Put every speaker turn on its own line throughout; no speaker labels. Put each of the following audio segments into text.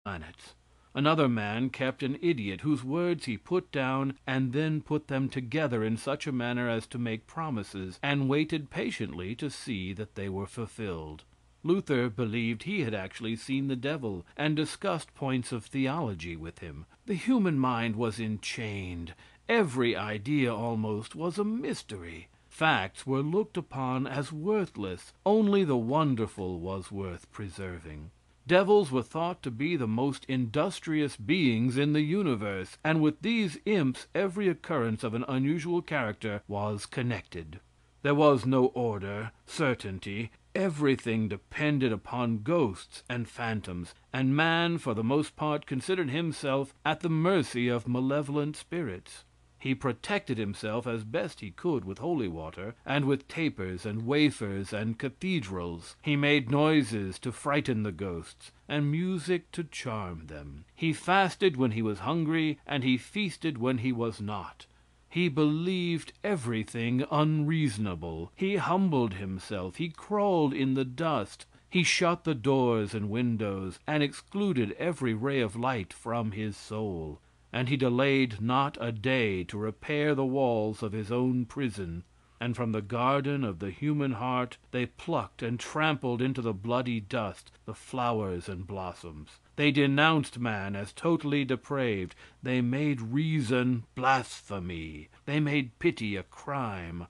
planets. Another man kept an idiot whose words he put down and then put them together in such a manner as to make promises, and waited patiently to see that they were fulfilled. Luther believed he had actually seen the devil, and discussed points of theology with him. The human mind was enchained. Every idea almost was a mystery. Facts were looked upon as worthless. Only the wonderful was worth preserving. Devils were thought to be the most industrious beings in the universe, and with these imps every occurrence of an unusual character was connected. There was no order, certainty. Everything depended upon ghosts and phantoms, and man for the most part considered himself at the mercy of malevolent spirits. He protected himself as best he could with holy water, and with tapers and wafers and cathedrals. He made noises to frighten the ghosts, and music to charm them. He fasted when he was hungry, and he feasted when he was not. He believed everything unreasonable. He humbled himself. He crawled in the dust. He shut the doors and windows, and excluded every ray of light from his soul. And he delayed not a day to repair the walls of his own prison. And from the garden of the human heart they plucked and trampled into the bloody dust the flowers and blossoms. They denounced man as totally depraved. They made reason blasphemy. They made pity a crime.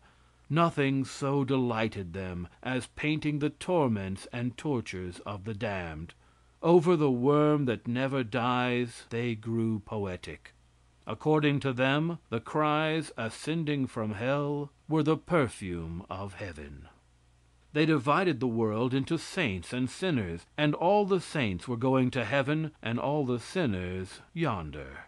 Nothing so delighted them as painting the torments and tortures of the damned. Over the worm that never dies they grew poetic. According to them, the cries ascending from hell were the perfume of heaven. They divided the world into saints and sinners, and all the saints were going to heaven, and all the sinners yonder.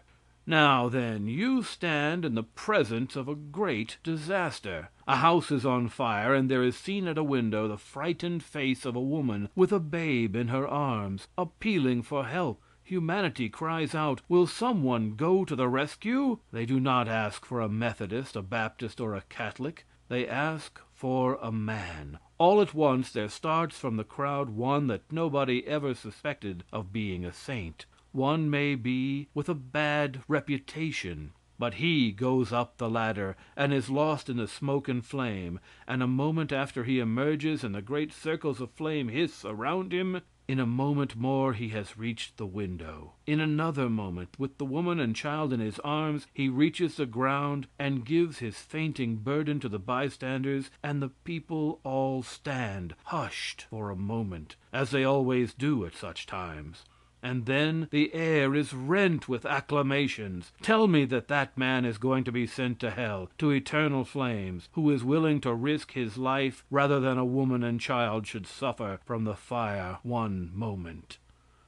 Now, then, you stand in the presence of a great disaster. A house is on fire, and there is seen at a window the frightened face of a woman with a babe in her arms, appealing for help. Humanity cries out, will some one go to the rescue? They do not ask for a Methodist, a Baptist, or a Catholic. They ask for a man. All at once there starts from the crowd one that nobody ever suspected of being a saint. One may be with a bad reputation, but he goes up the ladder and is lost in the smoke and flame, and a moment after he emerges and the great circles of flame hiss around him, in a moment more he has reached the window. In another moment, with the woman and child in his arms, he reaches the ground and gives his fainting burden to the bystanders, and the people all stand hushed for a moment, as they always do at such times. And then the air is rent with acclamations. Tell me that that man is going to be sent to hell, to eternal flames, who is willing to risk his life rather than a woman and child should suffer from the fire one moment.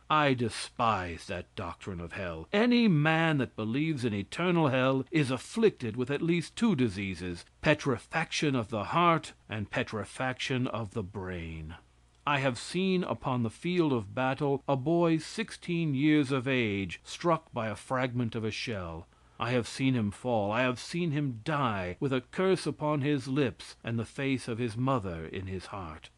I despise that doctrine of hell. Any man that believes in eternal hell is afflicted with at least two diseases: petrifaction of the heart and petrifaction of the brain. I have seen upon the field of battle a boy 16 years of age struck by a fragment of a shell. I have seen him fall. I have seen him die with a curse upon his lips and the face of his mother in his heart.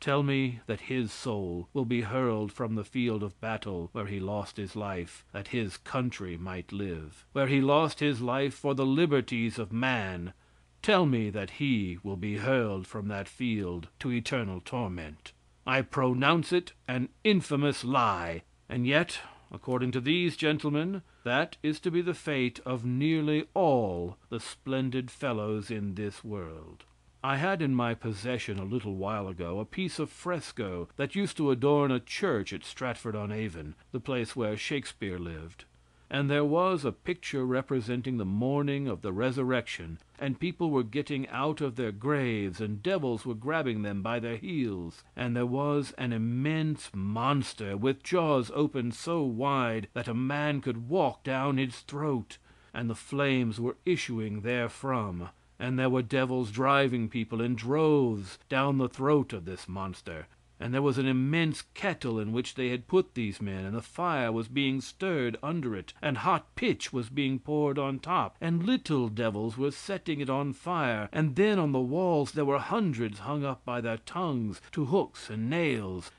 Tell me that his soul will be hurled from the field of battle where he lost his life that his country might live, where he lost his life for the liberties of man. Tell me that he will be hurled from that field to eternal torment. I pronounce it an infamous lie, and yet, according to these gentlemen, that is to be the fate of nearly all the splendid fellows in this world. I had in my possession a little while ago a piece of fresco that used to adorn a church at Stratford-on-Avon, the place where Shakespeare lived. And there was a picture representing the morning of the resurrection, and people were getting out of their graves, and devils were grabbing them by their heels, and there was an immense monster with jaws opened so wide that a man could walk down its throat, and the flames were issuing therefrom, and there were devils driving people in droves down the throat of this monster. And there was an immense kettle in which they had put these men, and the fire was being stirred under it, and hot pitch was being poured on top, and little devils were setting it on fire, and then on the walls there were hundreds hung up by their tongues to hooks and nails,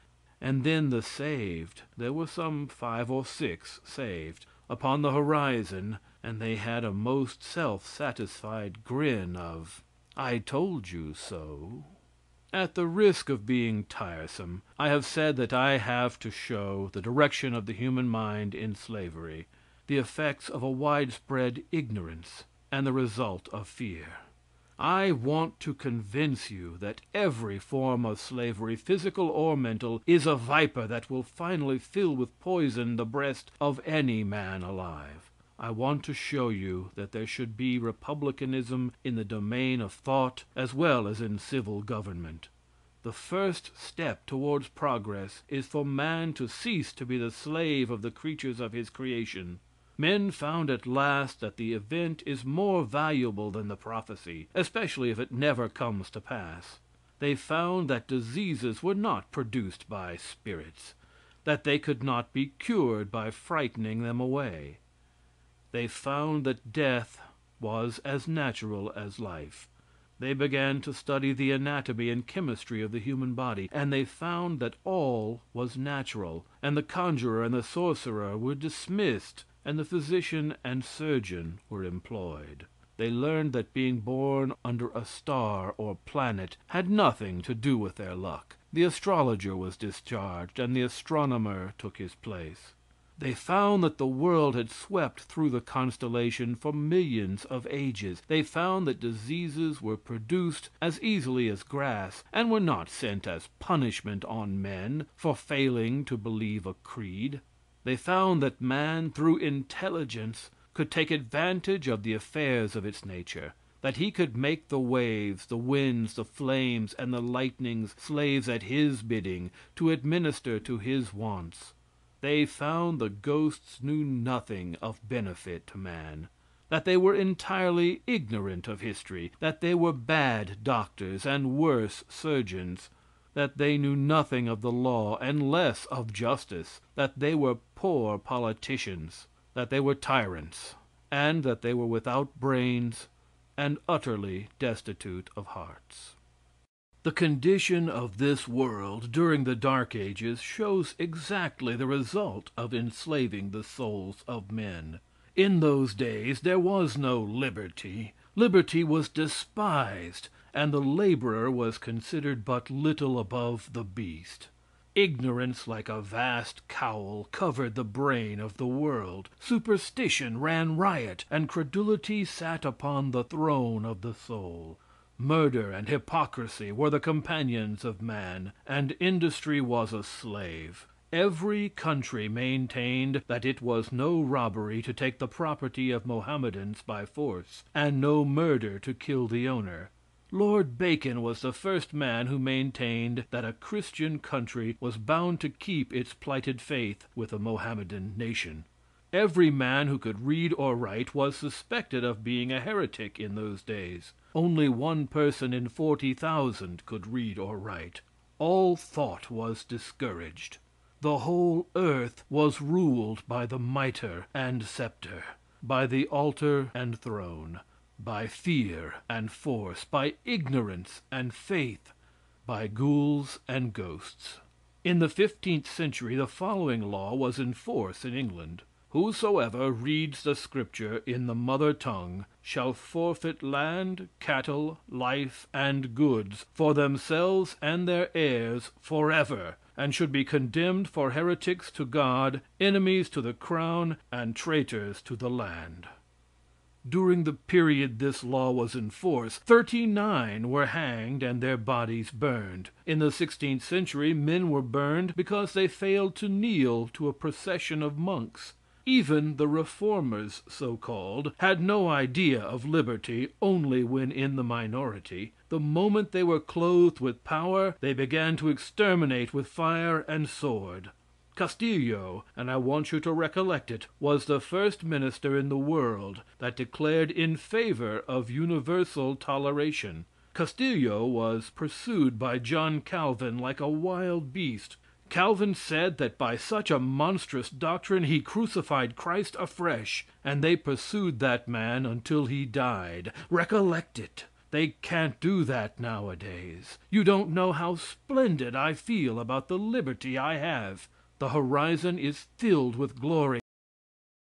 And then the saved, there were some 5 or 6 saved, upon the horizon, and they had a most self-satisfied grin of, "I told you so." At the risk of being tiresome, I have said that I have to show the direction of the human mind in slavery, the effects of a widespread ignorance, and the result of fear. I want to convince you that every form of slavery, physical or mental, is a viper that will finally fill with poison the breast of any man alive. I want to show you that there should be republicanism in the domain of thought as well as in civil government. The first step towards progress is for man to cease to be the slave of the creatures of his creation. Men found at last that the event is more valuable than the prophecy, especially if it never comes to pass. They found that diseases were not produced by spirits, that they could not be cured by frightening them away. They found that death was as natural as life. They began to study the anatomy and chemistry of the human body, and they found that all was natural, and the conjurer and the sorcerer were dismissed, and the physician and surgeon were employed. They learned that being born under a star or planet had nothing to do with their luck. The astrologer was discharged, and the astronomer took his place. They found that the world had swept through the constellation for millions of ages. They found that diseases were produced as easily as grass, and were not sent as punishment on men for failing to believe a creed. They found that man, through intelligence, could take advantage of the affairs of its nature, that he could make the waves, the winds, the flames, and the lightnings slaves at his bidding, to administer to his wants. They found the ghosts knew nothing of benefit to man, that they were entirely ignorant of history, that they were bad doctors and worse surgeons, that they knew nothing of the law and less of justice, that they were poor politicians, that they were tyrants, and that they were without brains and utterly destitute of hearts. The condition of this world during the Dark Ages shows exactly the result of enslaving the souls of men. In those days there was no liberty. Liberty was despised, and the laborer was considered but little above the beast. Ignorance, like a vast cowl, covered the brain of the world. Superstition ran riot, and credulity sat upon the throne of the soul. Murder and hypocrisy were the companions of man, and industry was a slave. Every country maintained that it was no robbery to take the property of Mohammedans by force, and no murder to kill the owner. Lord Bacon was the first man who maintained that a Christian country was bound to keep its plighted faith with a Mohammedan nation. Every man who could read or write was suspected of being a heretic in those days. Only one person in 40,000 could read or write. All thought was discouraged. The whole earth was ruled by the mitre and scepter, by the altar and throne, by fear and force, by ignorance and faith, by ghouls and ghosts. In the 15th century the following law was in force in England: Whosoever reads the scripture in the mother tongue shall forfeit land, cattle, life, and goods for themselves and their heirs forever, and should be condemned for heretics to God, enemies to the crown, and traitors to the land. During the period this law was in force, 39 were hanged and their bodies burned. In the 16th century men were burned because they failed to kneel to a procession of monks. Even the reformers, so called, had no idea of liberty only when in the minority. The moment they were clothed with power, they began to exterminate with fire and sword. Castillo, and I want you to recollect it, was the first minister in the world that declared in favor of universal toleration. Castillo was pursued by John Calvin like a wild beast. Calvin said that by such a monstrous doctrine he crucified Christ afresh, and they pursued that man until he died. Recollect it. They can't do that nowadays. You don't know how splendid I feel about the liberty I have. The horizon is filled with glory.